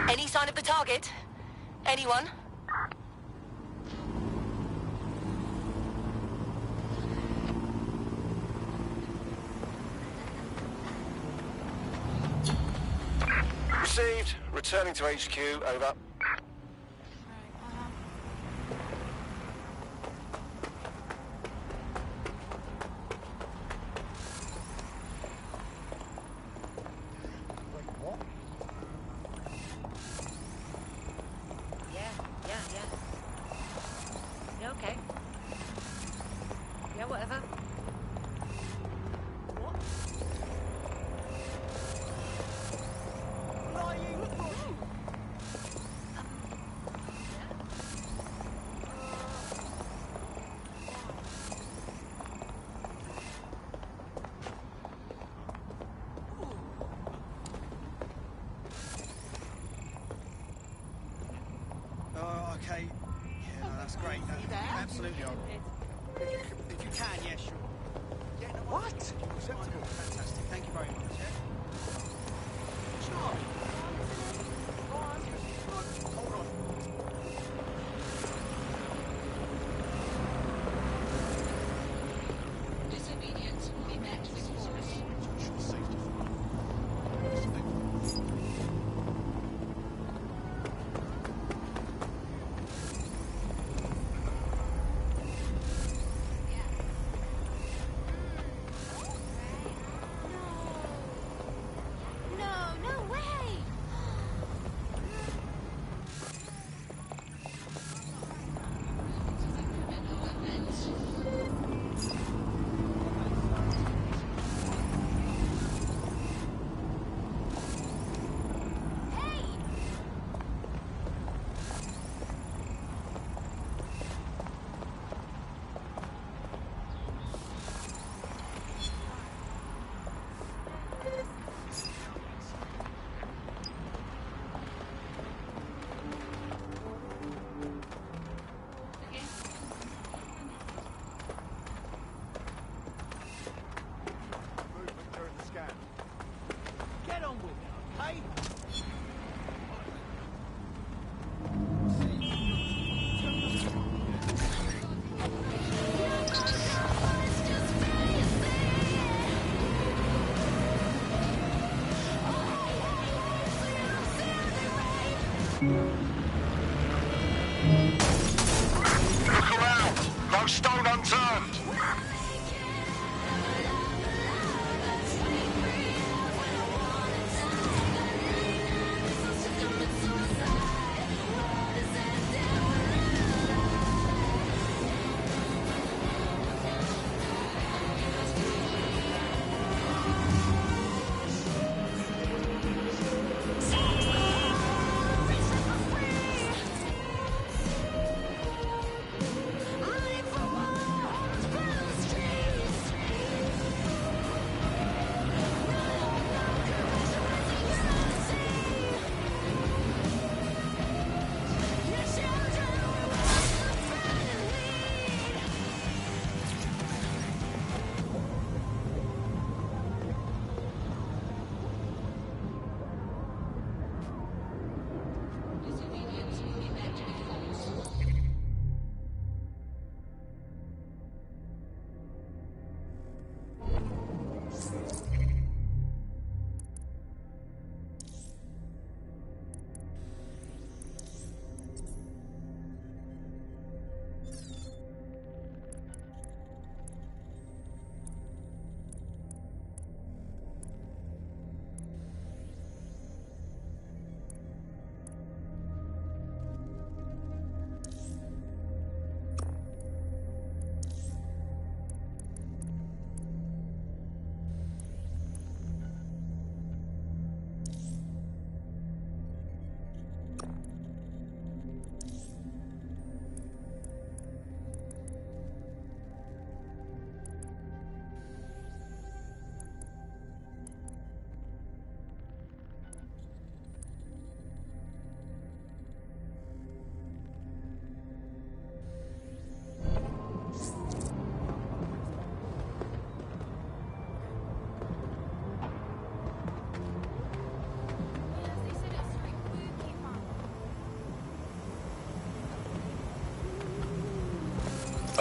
Speaker 3: Any sign of the target? Anyone?
Speaker 8: Received. Returning to HQ, over.
Speaker 1: Yeah, okay. Yeah, whatever.
Speaker 21: Oh, okay. Yeah, no, that's great. Absolutely. If you can, yeah, sure. Yeah, no, what? Acceptable. Fantastic. Thank you very much, yeah? Sure. Hold on.
Speaker 1: Disobedience will be met with force.
Speaker 21: Get on with it, okay?
Speaker 8: Look around. No stone unturned.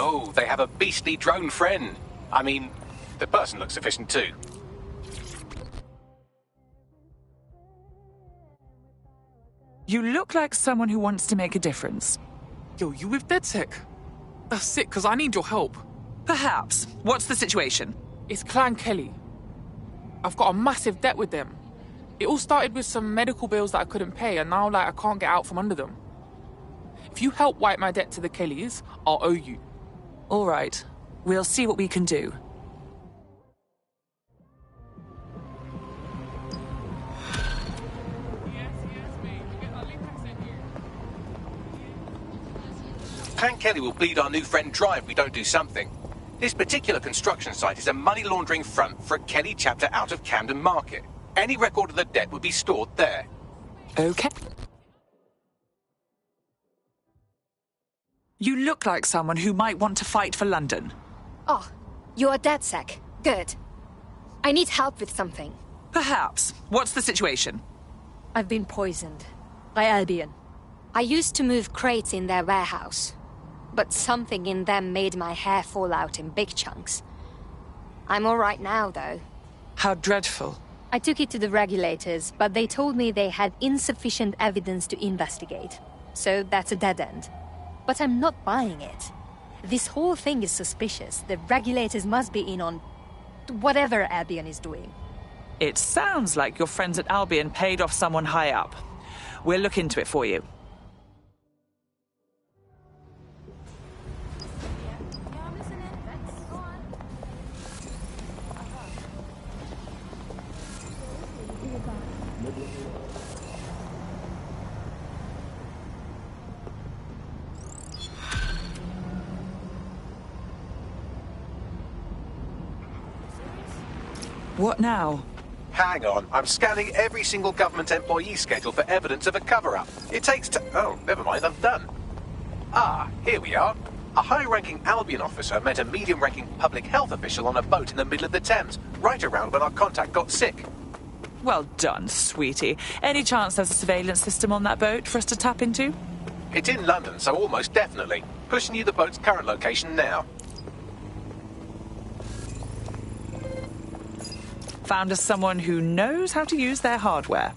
Speaker 2: Oh, they have a beastly drone friend. I mean, the person looks efficient too.
Speaker 22: You look like someone who wants to make a difference.
Speaker 19: Yo, you with DedSec? That's sick, because I need your help.
Speaker 22: Perhaps. What's the situation?
Speaker 19: It's Clan Kelly. I've got a massive debt with them. It all started with some medical bills that I couldn't pay, and now, I can't get out from under them. If you help wipe my debt to the Kellys, I'll owe you.
Speaker 22: All right. We'll see what we can do.
Speaker 2: Clan Kelly will bleed our new friend dry if we don't do something. This particular construction site is a money laundering front for a Kelly chapter out of Camden Market. Any record of the debt would be stored there.
Speaker 22: Okay. You look like someone who might want to fight for London.
Speaker 10: Oh, you're DedSec. Good. I need help with something.
Speaker 22: Perhaps. What's the situation?
Speaker 10: I've been poisoned by Albion. I used to move crates in their warehouse, but something in them made my hair fall out in big chunks. I'm all right now, though.
Speaker 22: How dreadful.
Speaker 10: I took it to the regulators, but they told me they had insufficient evidence to investigate. So that's a dead end. But I'm not buying it. This whole thing is suspicious. The regulators must be in on whatever Albion is doing.
Speaker 22: It sounds like your friends at Albion paid off someone high up. We'll look into it for you. What now?
Speaker 2: Hang on, I'm scanning every single government employee schedule for evidence of a cover-up. It takes oh, never mind, I'm done. Ah, here we are. A high-ranking Albion officer met a medium-ranking public health official on a boat in the middle of the Thames, right around when our contact got sick.
Speaker 22: Well done, sweetie. Any chance there's a surveillance system on that boat for us to tap into?
Speaker 2: It's in London, so almost definitely. Pushing you the boat's current location now.
Speaker 22: Found us someone who knows how to use their hardware.